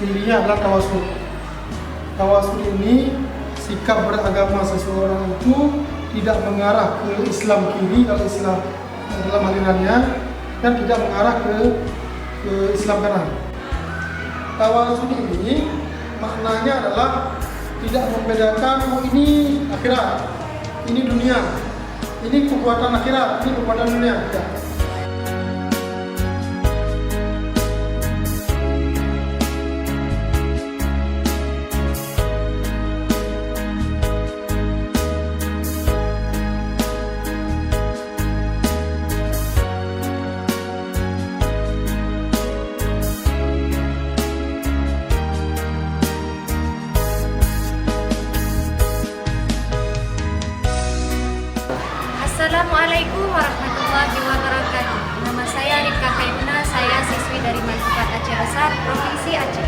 sendirinya adalah tawasud. Tawasud ini sikap beragama seseorang itu tidak mengarah ke Islam kiri kalau Islam dalam alirannya, dan tidak mengarah ke Islam kanan. Tawasud ini maknanya adalah tidak membedakan ini akhirat, ini dunia, ini kekuatan akhirat, ini kekuatan dunia. Tidak. Assalamualaikum warahmatullahi wabarakatuh. Nama saya Rifka Kaimuna, saya siswi dari Manfaat Aceh Besar, Provinsi Aceh.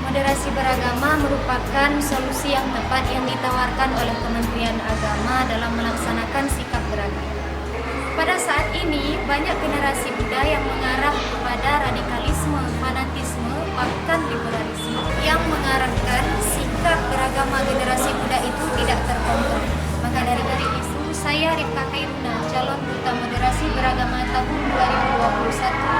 Moderasi beragama merupakan solusi yang tepat yang ditawarkan oleh Kementerian Agama dalam melaksanakan sikap beragama. Pada saat ini, banyak generasi muda yang mengarah kepada radikalisme, fanatisme, bahkan liberalisme yang mengarahkan sikap beragama generasi muda itu tidak terkontrol. Maka dari itu, saya Rifka Kaimuna, calon duta moderasi beragama tahun 2021